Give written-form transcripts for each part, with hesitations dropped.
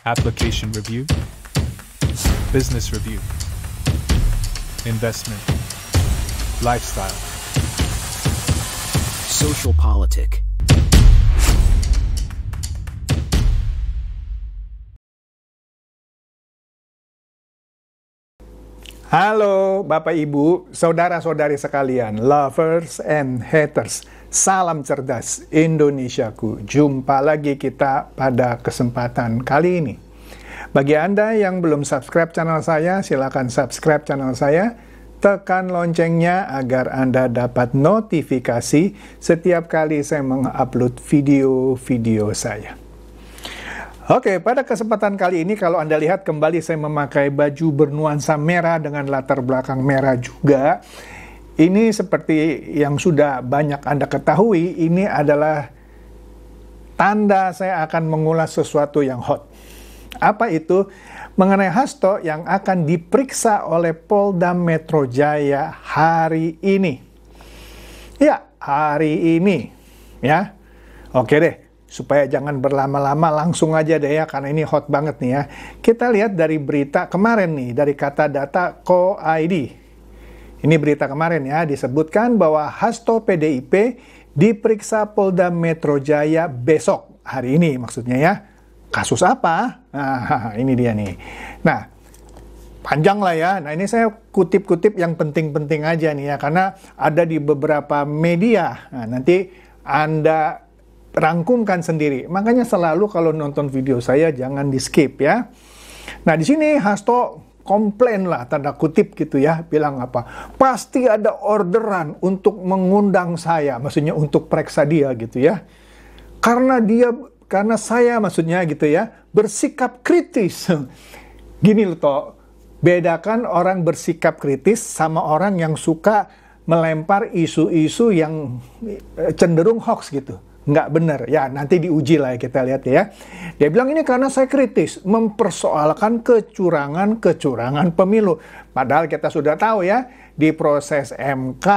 application review, business review, investment, lifestyle, social politic. Halo Bapak Ibu, saudara-saudari sekalian, lovers and haters. Salam cerdas Indonesiaku. Jumpa lagi kita pada kesempatan kali ini. Bagi Anda yang belum subscribe channel saya, silakan subscribe channel saya. Tekan loncengnya agar Anda dapat notifikasi setiap kali saya mengupload video-video saya. Oke, pada kesempatan kali ini kalau Anda lihat kembali saya memakai baju bernuansa merah dengan latar belakang merah juga. Ini seperti yang sudah banyak Anda ketahui, ini adalah tanda saya akan mengulas sesuatu yang hot. Apa itu? Mengenai Hasto yang akan diperiksa oleh Polda Metro Jaya hari ini. Ya, hari ini. Ya, oke deh. Supaya jangan berlama-lama, langsung aja deh ya, karena ini hot banget nih ya. Kita lihat dari berita kemarin nih, dari kata data Co.id. Ini berita kemarin ya, disebutkan bahwa Hasto PDIP diperiksa Polda Metro Jaya besok. Hari ini maksudnya ya. Kasus apa? Nah, ini dia nih. Nah, panjang lah ya. Nah, ini saya kutip-kutip yang penting-penting aja nih ya, karena ada di beberapa media. Nah, nanti Anda rangkumkan sendiri. Makanya selalu kalau nonton video saya jangan di skip ya. Nah, di sini Hasto komplain lah, tanda kutip gitu ya, bilang apa? Pasti ada orderan untuk mengundang saya, maksudnya untuk periksa dia gitu ya. Karena saya maksudnya gitu ya, bersikap kritis. Gini loh toh, bedakan orang bersikap kritis sama orang yang suka melempar isu-isu yang cenderung hoax gitu. Nggak benar. Ya, nanti diuji lah ya, kita lihat ya. Dia bilang ini karena saya kritis, mempersoalkan kecurangan pemilu. Padahal kita sudah tahu ya, di proses MK,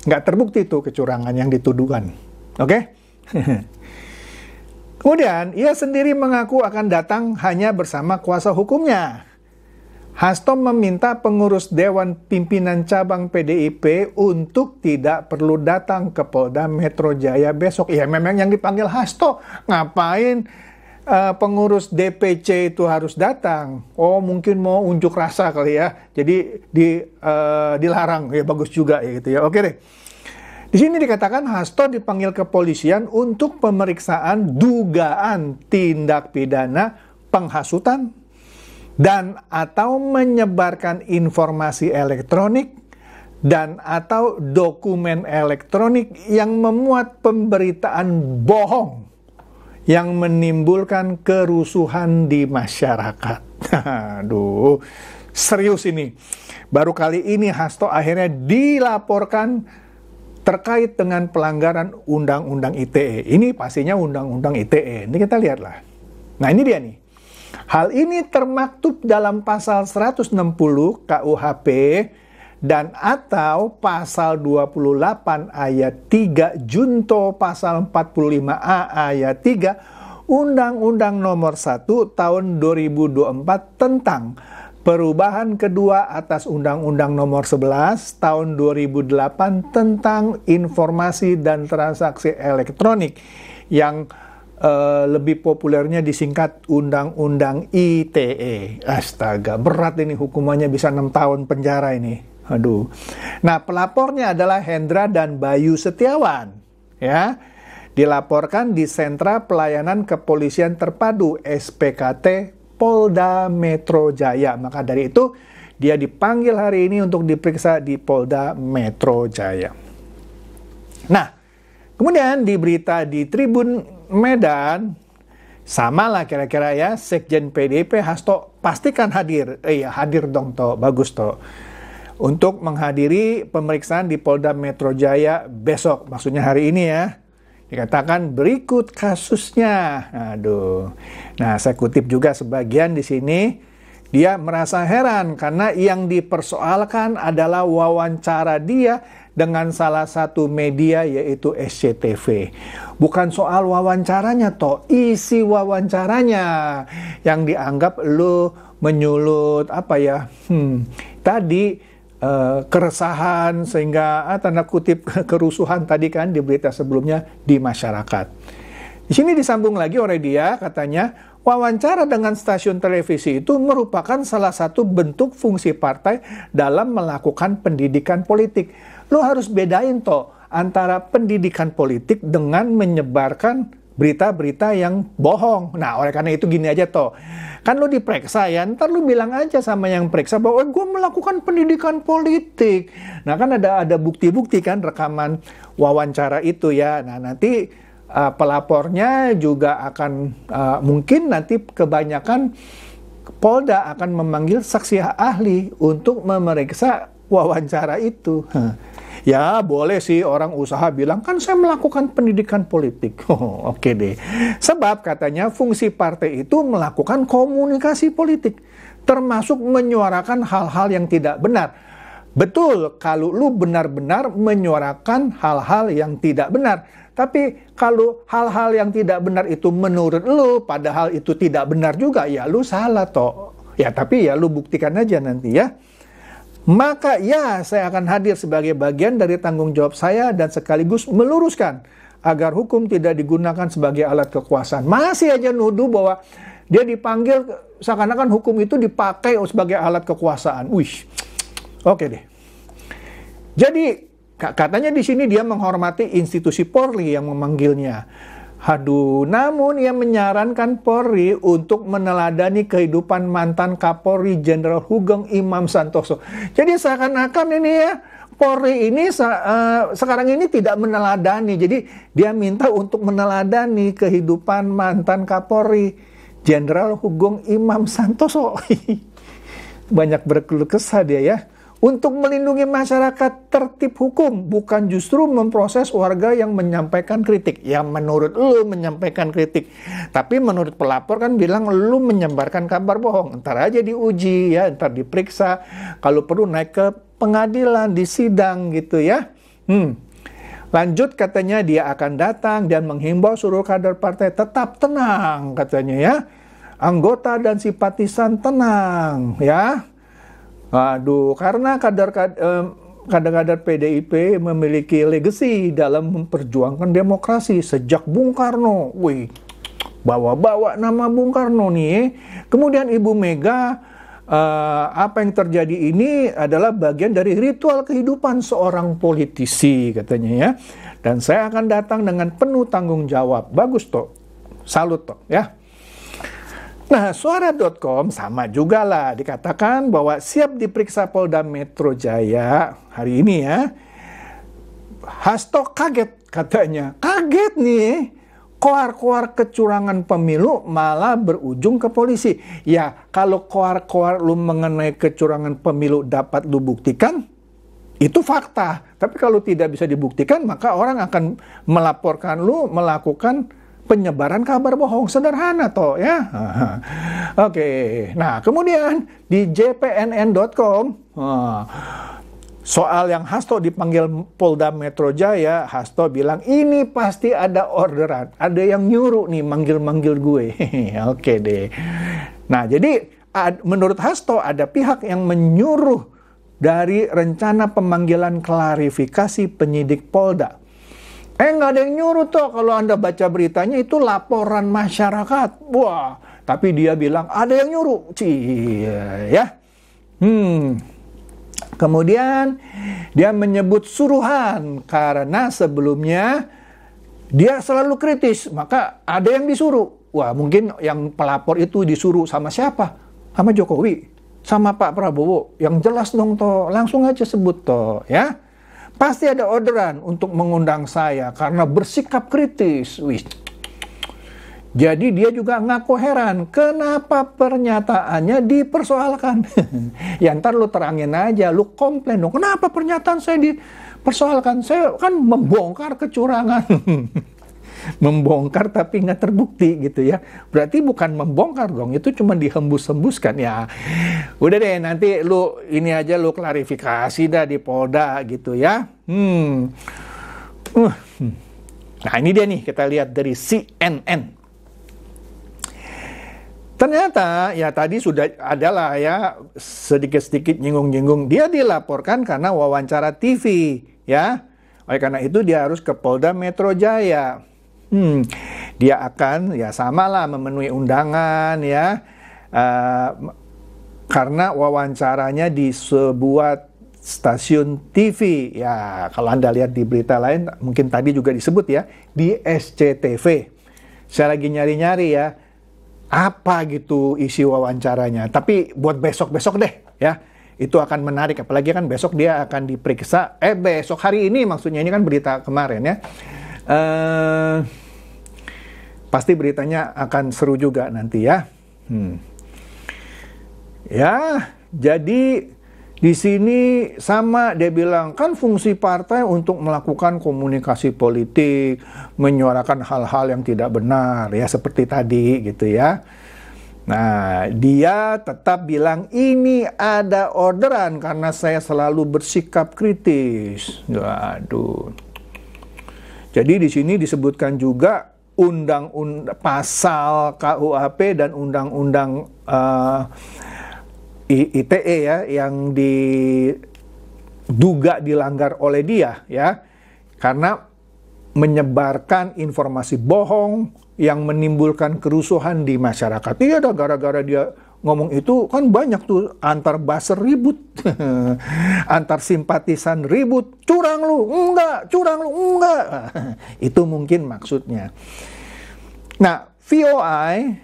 nggak terbukti itu kecurangan yang dituduhkan. Oke? Kemudian, ia sendiri mengaku akan datang hanya bersama kuasa hukumnya. Hasto meminta pengurus Dewan Pimpinan Cabang PDIP untuk tidak perlu datang ke Polda Metro Jaya besok. Ya memang yang dipanggil Hasto. Ngapain pengurus DPC itu harus datang? Oh mungkin mau unjuk rasa kali ya. Jadi dilarang. Ya bagus juga ya gitu ya. Oke deh. Di sini dikatakan Hasto dipanggil kepolisian untuk pemeriksaan dugaan tindak pidana penghasutan dan atau menyebarkan informasi elektronik dan atau dokumen elektronik yang memuat pemberitaan bohong yang menimbulkan kerusuhan di masyarakat. Aduh, serius ini. Baru kali ini Hasto akhirnya dilaporkan terkait dengan pelanggaran Undang-Undang ITE. Ini pastinya Undang-Undang ITE. Ini kita lihatlah. Nah ini dia nih. Hal ini termaktub dalam pasal 160 KUHP dan atau pasal 28 ayat 3 junto pasal 45A ayat 3 Undang-Undang Nomor 1 Tahun 2024 tentang perubahan kedua atas Undang-Undang Nomor 11 Tahun 2008 tentang informasi dan transaksi elektronik yang lebih populernya disingkat Undang-Undang ITE. Astaga, berat ini hukumannya, bisa 6 tahun penjara ini. Aduh. Nah, pelapornya adalah Hendra dan Bayu Setiawan. Ya, dilaporkan di Sentra Pelayanan Kepolisian Terpadu SPKT Polda Metro Jaya. Maka dari itu, dia dipanggil hari ini untuk diperiksa di Polda Metro Jaya. Nah, kemudian di berita di Tribun Medan, sama lah kira-kira ya, Sekjen PDIP Hasto pastikan hadir. Iya, hadir dong toh, bagus toh. Untuk menghadiri pemeriksaan di Polda Metro Jaya besok, maksudnya hari ini ya. Dikatakan berikut kasusnya. Aduh. Nah, saya kutip juga sebagian di sini. Dia merasa heran karena yang dipersoalkan adalah wawancara dia dengan salah satu media yaitu SCTV. Bukan soal wawancaranya toh, isi wawancaranya yang dianggap lu menyulut keresahan sehingga tanda kutip kerusuhan tadi kan di berita sebelumnya di masyarakat. Di sini disambung lagi oleh dia, katanya wawancara dengan stasiun televisi itu merupakan salah satu bentuk fungsi partai dalam melakukan pendidikan politik. Lo harus bedain toh antara pendidikan politik dengan menyebarkan berita-berita yang bohong. Nah, oleh karena itu gini aja toh. Kan lo diperiksa ya, ntar lo bilang aja sama yang periksa bahwa gue melakukan pendidikan politik. Nah, kan ada bukti-bukti kan rekaman wawancara itu ya. Nah, nanti pelapornya juga akan mungkin nanti kebanyakan Polda akan memanggil saksi ahli untuk memeriksa wawancara itu. Ya boleh sih orang usaha bilang kan saya melakukan pendidikan politik. Oke deh. Sebab katanya fungsi partai itu melakukan komunikasi politik, termasuk menyuarakan hal-hal yang tidak benar. Betul kalau lu benar-benar menyuarakan hal-hal yang tidak benar. Tapi kalau hal-hal yang tidak benar itu menurut lu, padahal itu tidak benar juga, ya lu salah toh. Ya tapi ya lu buktikan aja nanti ya. Maka ya saya akan hadir sebagai bagian dari tanggung jawab saya dan sekaligus meluruskan agar hukum tidak digunakan sebagai alat kekuasaan. Masih aja nuduh bahwa dia dipanggil seakan-akan hukum itu dipakai sebagai alat kekuasaan. Wih, oke deh. Jadi katanya di sini dia menghormati institusi Polri yang memanggilnya. Aduh, namun ia menyarankan Polri untuk meneladani kehidupan mantan Kapolri Jenderal Sugeng Imam Santoso. Jadi seakan-akan ini ya, Polri ini sekarang ini tidak meneladani. Jadi dia minta untuk meneladani kehidupan mantan Kapolri Jenderal Sugeng Imam Santoso. Banyak berkeluh kesah dia ya. Untuk melindungi masyarakat tertib hukum, bukan justru memproses warga yang menyampaikan kritik. Ya menurut lu menyampaikan kritik. Tapi menurut pelapor kan bilang lu menyebarkan kabar bohong. Ntar aja diuji ya, ntar diperiksa. Kalau perlu naik ke pengadilan, di sidang gitu ya. Lanjut katanya dia akan datang dan menghimbau seluruh kader partai tetap tenang katanya ya. Anggota dan simpatisan tenang ya. Aduh, karena kader-kader PDIP memiliki legacy dalam memperjuangkan demokrasi sejak Bung Karno. Wih, bawa-bawa nama Bung Karno nih. Kemudian Ibu Mega, apa yang terjadi ini adalah bagian dari ritual kehidupan seorang politisi katanya ya. Dan saya akan datang dengan penuh tanggung jawab. Bagus toh, salut toh ya. Nah, suara.com sama juga lah dikatakan bahwa siap diperiksa Polda Metro Jaya hari ini ya. Hasto kaget katanya. Kaget nih, koar-koar kecurangan pemilu malah berujung ke polisi. Ya, kalau koar-koar lu mengenai kecurangan pemilu dapat lu buktikan, itu fakta. Tapi kalau tidak bisa dibuktikan, maka orang akan melaporkan lu melakukan penyebaran kabar bohong. Sederhana toh ya. Oke. Nah, kemudian di jpnn.com soal yang Hasto dipanggil Polda Metro Jaya, Hasto bilang ini pasti ada orderan. Ada yang nyuruh nih manggil-manggil gue. Oke deh. Nah, jadi menurut Hasto ada pihak yang menyuruh dari rencana pemanggilan klarifikasi penyidik Polda. Nggak ada yang nyuruh toh, kalau Anda baca beritanya itu laporan masyarakat. Wah, tapi dia bilang ada yang nyuruh. Ya. Kemudian dia menyebut suruhan karena sebelumnya dia selalu kritis, maka ada yang disuruh. Wah, mungkin yang pelapor itu disuruh sama siapa? Sama Jokowi, sama Pak Prabowo. Yang jelas dong toh, langsung aja sebut toh, ya. Pasti ada orderan untuk mengundang saya karena bersikap kritis. Wih. Jadi dia juga ngaku heran kenapa pernyataannya dipersoalkan. Ya ntar lu terangin aja, lu komplain dong. Kenapa pernyataan saya dipersoalkan? Saya kan membongkar kecurangan. Membongkar tapi nggak terbukti gitu ya. Berarti bukan membongkar dong, itu cuma dihembus-hembuskan ya. Udah deh, nanti lu ini aja lu klarifikasi dah di Polda gitu ya. Nah ini dia nih, kita lihat dari CNN. Ternyata ya tadi sudah adalah ya sedikit-sedikit nyinggung-nyinggung. Dia dilaporkan karena wawancara TV ya. Oleh karena itu dia harus ke Polda Metro Jaya. Dia akan ya samalah memenuhi undangan ya. Karena wawancaranya di sebuah stasiun TV. Ya kalau Anda lihat di berita lain mungkin tadi juga disebut ya di SCTV. Saya lagi nyari-nyari ya. Apa gitu isi wawancaranya. Tapi buat besok-besok deh ya. Itu akan menarik. Apalagi kan besok dia akan diperiksa. Besok hari ini maksudnya. Ini kan berita kemarin ya. Pasti beritanya akan seru juga nanti ya. Ya, jadi di sini sama dia bilang kan fungsi partai untuk melakukan komunikasi politik, menyuarakan hal-hal yang tidak benar ya seperti tadi gitu ya. Nah, dia tetap bilang ini ada orderan karena saya selalu bersikap kritis. Waduh. Jadi di sini disebutkan juga undang-undang pasal KUHP dan undang-undang ITE ya yang diduga dilanggar oleh dia ya karena menyebarkan informasi bohong yang menimbulkan kerusuhan di masyarakat. Iya dah gara-gara dia ngomong itu kan banyak tuh antar buzzer ribut, antar simpatisan ribut, curang lu enggak. Itu mungkin maksudnya. Nah, VOI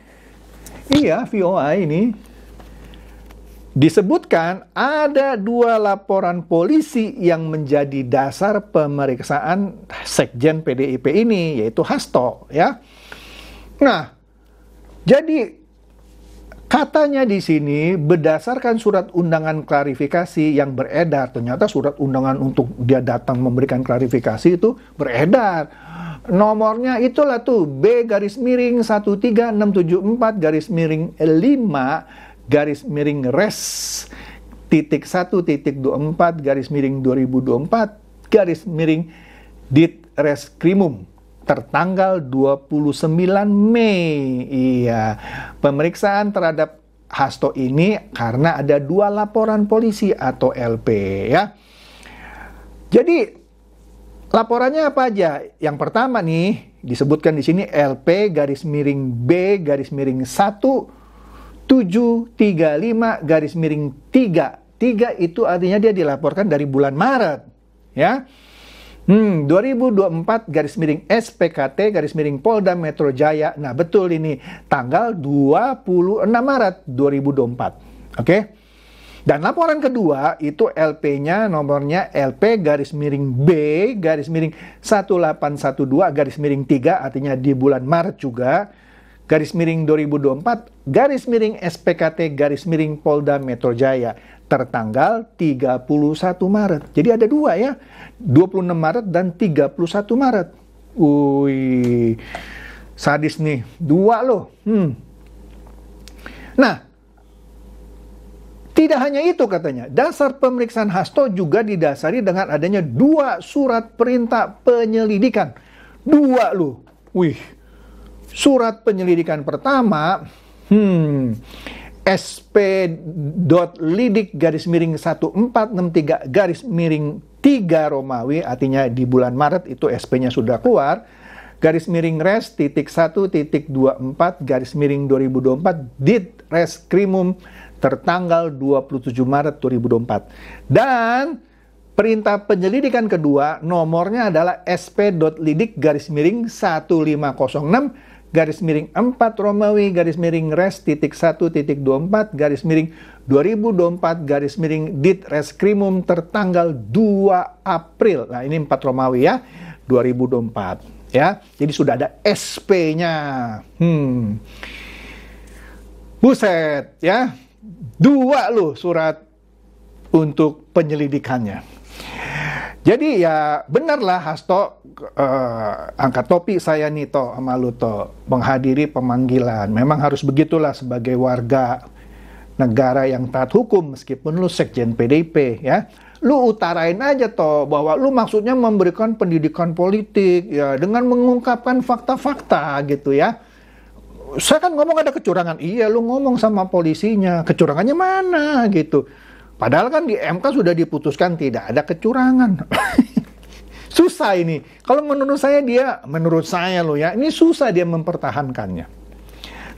ini disebutkan ada 2 laporan polisi yang menjadi dasar pemeriksaan Sekjen PDIP ini, yaitu Hasto ya. Nah, jadi katanya di sini berdasarkan surat undangan klarifikasi yang beredar, ternyata surat undangan untuk dia datang memberikan klarifikasi itu beredar. Nomornya itulah tuh B-24-24-2024-Ditreskrimum tertanggal 29 Mei. Iya, pemeriksaan terhadap Hasto ini karena ada 2 laporan polisi atau LP ya. Jadi laporannya apa aja? Yang pertama nih disebutkan di sini LP-B-1735-3. 3 itu artinya dia dilaporkan dari bulan Maret ya. 2024-SPKT-Polda Metro Jaya. Nah, betul ini tanggal 26 Maret 2024. Oke. Dan laporan kedua itu LP-nya nomornya LP-B-1812-3 artinya di bulan Maret juga. _2024-SPKT-Polda Metro Jaya tertanggal 31 Maret. Jadi ada 2 ya. 26 Maret dan 31 Maret. Wih. Sadis nih. 2 loh. Nah, tidak hanya itu katanya. Dasar pemeriksaan Hasto juga didasari dengan adanya 2 surat perintah penyelidikan. 2 loh. Wih. Surat penyelidikan pertama, SP.lidik-1463-3 Romawi, artinya di bulan Maret itu SP-nya sudah keluar, _res.1.24-2024 Ditreskrimum tertanggal 27 Maret 2024. Dan perintah penyelidikan kedua nomornya adalah SP.lidik-1506-4 Romawi _res.1.24-2024 Ditreskrimum tertanggal 2 April. Nah, ini 4 Romawi ya, 2024 ya. Jadi sudah ada SP-nya. Buset ya. 2 loh surat untuk penyelidikannya. Jadi ya benarlah Hasto angkat topi saya nih toh sama lu toh menghadiri pemanggilan. Memang harus begitulah sebagai warga negara yang taat hukum meskipun lu sekjen PDIP ya. Lu utarain aja toh bahwa lu maksudnya memberikan pendidikan politik ya dengan mengungkapkan fakta-fakta gitu ya. Saya kan ngomong ada kecurangan. Iya, lu ngomong sama polisinya. Kecurangannya mana gitu. Padahal kan di MK sudah diputuskan tidak ada kecurangan. Susah ini. Kalau menurut saya loh ya, ini susah dia mempertahankannya.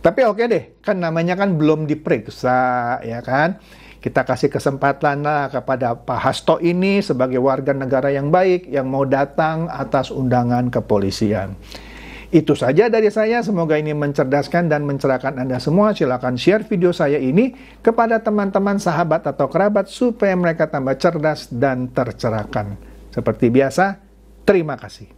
Tapi oke deh, kan namanya kan belum diperiksa, ya kan. Kita kasih kesempatan lah kepada Pak Hasto ini sebagai warga negara yang baik, yang mau datang atas undangan kepolisian. Itu saja dari saya, semoga ini mencerdaskan dan mencerahkan Anda semua. Silakan share video saya ini kepada teman-teman, sahabat, atau kerabat supaya mereka tambah cerdas dan tercerahkan. Seperti biasa, terima kasih.